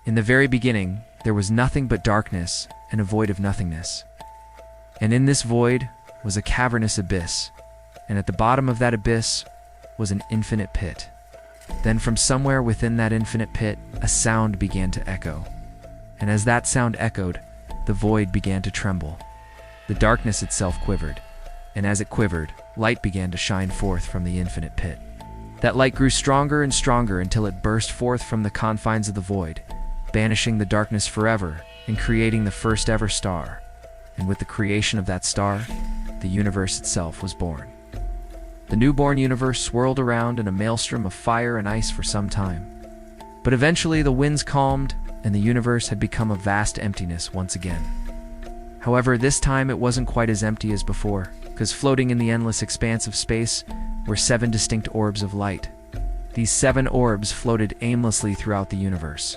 In the very beginning, there was nothing but darkness and a void of nothingness. And in this void was a cavernous abyss, and at the bottom of that abyss was an infinite pit. Then from somewhere within that infinite pit, a sound began to echo. And as that sound echoed, the void began to tremble. The darkness itself quivered, and as it quivered, light began to shine forth from the infinite pit. That light grew stronger and stronger until it burst forth from the confines of the void, banishing the darkness forever and creating the first ever star. And with the creation of that star, the universe itself was born. The newborn universe swirled around in a maelstrom of fire and ice for some time. But eventually the winds calmed, and the universe had become a vast emptiness once again. However, this time it wasn't quite as empty as before, because floating in the endless expanse of space were 7 distinct orbs of light. These 7 orbs floated aimlessly throughout the universe,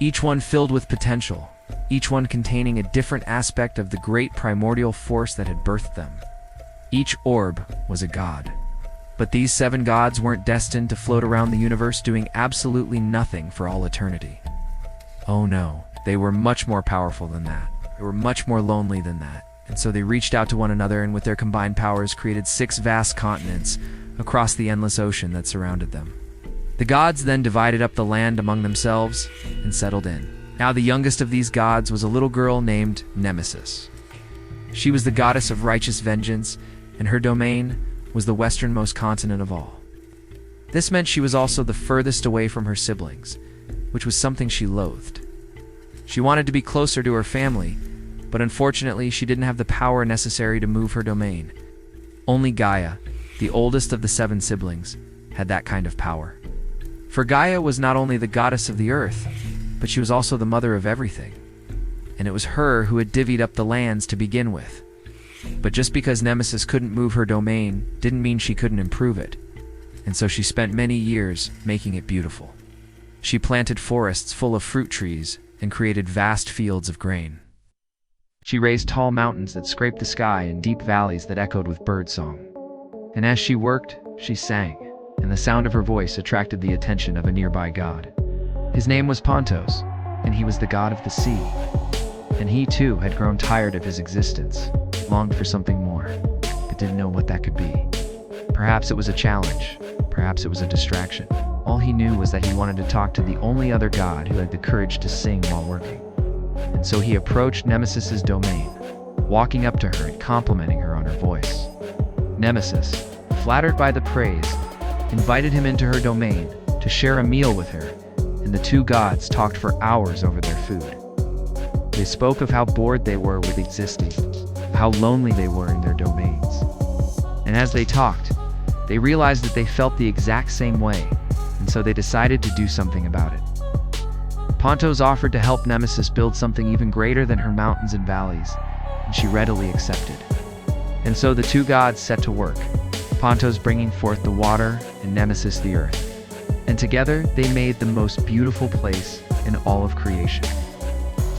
each one filled with potential, each one containing a different aspect of the great primordial force that had birthed them. Each orb was a god. But these 7 gods weren't destined to float around the universe doing absolutely nothing for all eternity. Oh no, they were much more powerful than that. They were much more lonely than that. And so they reached out to one another and with their combined powers created 6 vast continents across the endless ocean that surrounded them. The gods then divided up the land among themselves and settled in. Now the youngest of these gods was a little girl named Nemesis. She was the goddess of righteous vengeance, and her domain was the westernmost continent of all. This meant she was also the furthest away from her siblings, which was something she loathed. She wanted to be closer to her family, but unfortunately she didn't have the power necessary to move her domain. Only Gaia, the oldest of the 7 siblings, had that kind of power. For Gaia was not only the goddess of the earth, but she was also the mother of everything. And it was her who had divvied up the lands to begin with. But just because Nemesis couldn't move her domain didn't mean she couldn't improve it. And so she spent many years making it beautiful. She planted forests full of fruit trees and created vast fields of grain. She raised tall mountains that scraped the sky and deep valleys that echoed with birdsong. And as she worked, she sang, and the sound of her voice attracted the attention of a nearby god. His name was Pontus, and he was the god of the sea. And he too had grown tired of his existence, longed for something more, but didn't know what that could be. Perhaps it was a challenge, perhaps it was a distraction. All he knew was that he wanted to talk to the only other god who had the courage to sing while working. And so he approached Nemesis's domain, walking up to her and complimenting her on her voice. Nemesis, flattered by the praise, invited him into her domain to share a meal with her, and the 2 gods talked for hours over their food. They spoke of how bored they were with existing, how lonely they were in their domains. And as they talked, they realized that they felt the exact same way, and so they decided to do something about it. Pontus offered to help Nemesis build something even greater than her mountains and valleys, and she readily accepted. And so the 2 gods set to work, Pontus bringing forth the water and Nemesis the earth. And together they made the most beautiful place in all of creation.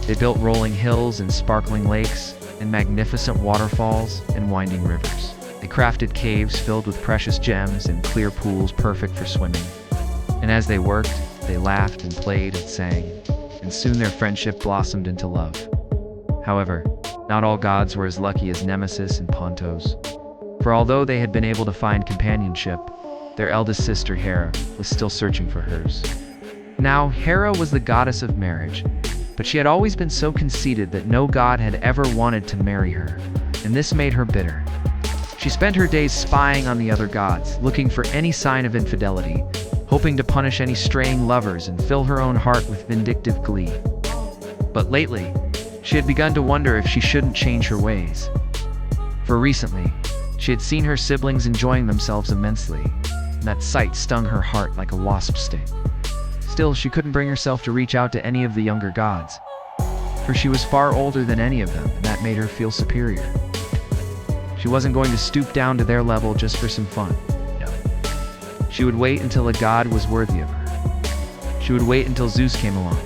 They built rolling hills and sparkling lakes, and magnificent waterfalls and winding rivers. They crafted caves filled with precious gems and clear pools perfect for swimming. And as they worked, they laughed and played and sang, and soon their friendship blossomed into love. However, not all gods were as lucky as Nemesis and Pontus. For although they had been able to find companionship, their eldest sister Hera was still searching for hers. Now, Hera was the goddess of marriage, but she had always been so conceited that no god had ever wanted to marry her, and this made her bitter. She spent her days spying on the other gods, looking for any sign of infidelity, hoping to punish any straying lovers and fill her own heart with vindictive glee. But lately, she had begun to wonder if she shouldn't change her ways. For recently, she had seen her siblings enjoying themselves immensely, and that sight stung her heart like a wasp sting. Still, she couldn't bring herself to reach out to any of the younger gods, for she was far older than any of them, and that made her feel superior. She wasn't going to stoop down to their level just for some fun. No. She would wait until a god was worthy of her. She would wait until Zeus came along.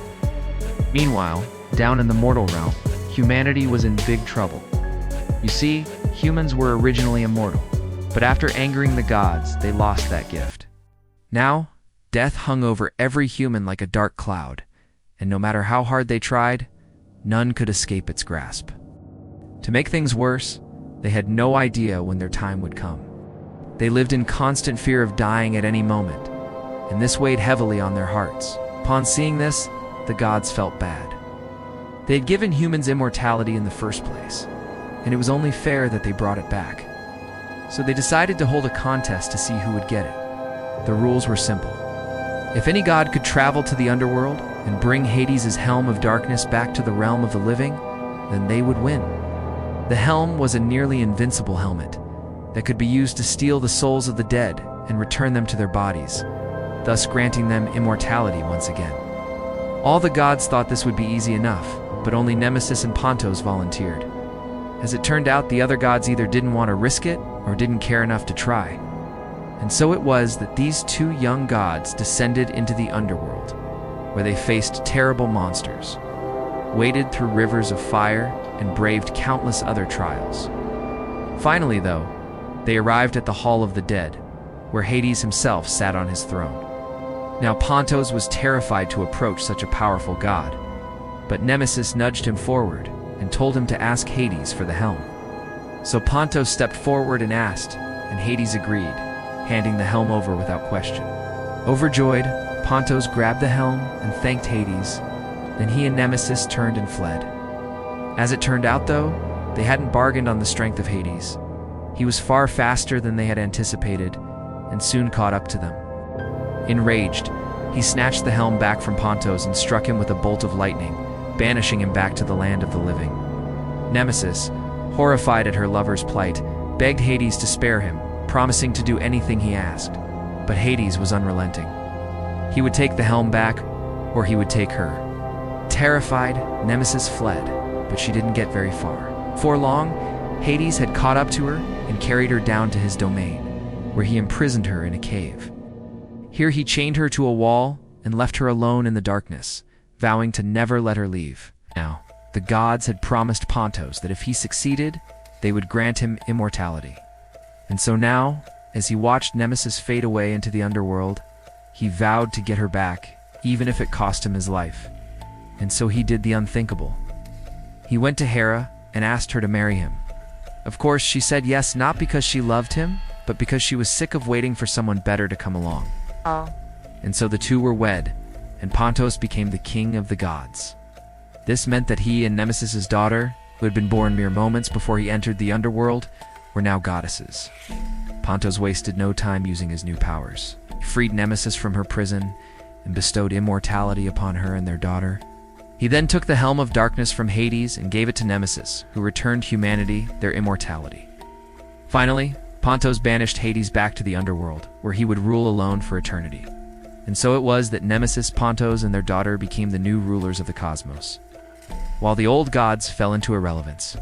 Meanwhile, down in the mortal realm, humanity was in big trouble. You see, humans were originally immortal, but after angering the gods, they lost that gift. Now, death hung over every human like a dark cloud, and no matter how hard they tried, none could escape its grasp. To make things worse, they had no idea when their time would come. They lived in constant fear of dying at any moment, and this weighed heavily on their hearts. Upon seeing this, the gods felt bad. They had given humans immortality in the first place, and it was only fair that they brought it back. So they decided to hold a contest to see who would get it. The rules were simple. If any god could travel to the underworld and bring Hades' helm of darkness back to the realm of the living, then they would win. The helm was a nearly invincible helmet that could be used to steal the souls of the dead and return them to their bodies, thus granting them immortality once again. All the gods thought this would be easy enough, but only Nemesis and Pontus volunteered. As it turned out, the other gods either didn't want to risk it or didn't care enough to try. And so it was that these two young gods descended into the underworld, where they faced terrible monsters, waded through rivers of fire, and braved countless other trials. Finally, though, they arrived at the Hall of the Dead, where Hades himself sat on his throne. Now Pontus was terrified to approach such a powerful god, but Nemesis nudged him forward and told him to ask Hades for the helm. So Pontus stepped forward and asked, and Hades agreed, handing the helm over without question. Overjoyed, Pontus grabbed the helm and thanked Hades. Then he and Nemesis turned and fled. As it turned out, though, they hadn't bargained on the strength of Hades. He was far faster than they had anticipated, and soon caught up to them. Enraged, he snatched the helm back from Pontus and struck him with a bolt of lightning, banishing him back to the land of the living. Nemesis, horrified at her lover's plight, begged Hades to spare him, promising to do anything he asked. But Hades was unrelenting. He would take the helm back, or he would take her. Terrified, Nemesis fled, but she didn't get very far. Before long, Hades had caught up to her and carried her down to his domain, where he imprisoned her in a cave. Here he chained her to a wall and left her alone in the darkness, vowing to never let her leave. Now, the gods had promised Pontus that if he succeeded, they would grant him immortality. And so now, as he watched Nemesis fade away into the underworld, he vowed to get her back, even if it cost him his life. And so he did the unthinkable. He went to Hera and asked her to marry him. Of course, she said yes, not because she loved him, but because she was sick of waiting for someone better to come along. And so the two were wed, and Pontus became the king of the gods. This meant that he and Nemesis's daughter, who had been born mere moments before he entered the underworld, were now goddesses. Pontus wasted no time using his new powers. He freed Nemesis from her prison and bestowed immortality upon her and their daughter. He then took the helm of darkness from Hades and gave it to Nemesis, who returned humanity their immortality. Finally, Pontus banished Hades back to the underworld, where he would rule alone for eternity. And so it was that Nemesis, Pontus, and their daughter became the new rulers of the cosmos, while the old gods fell into irrelevance.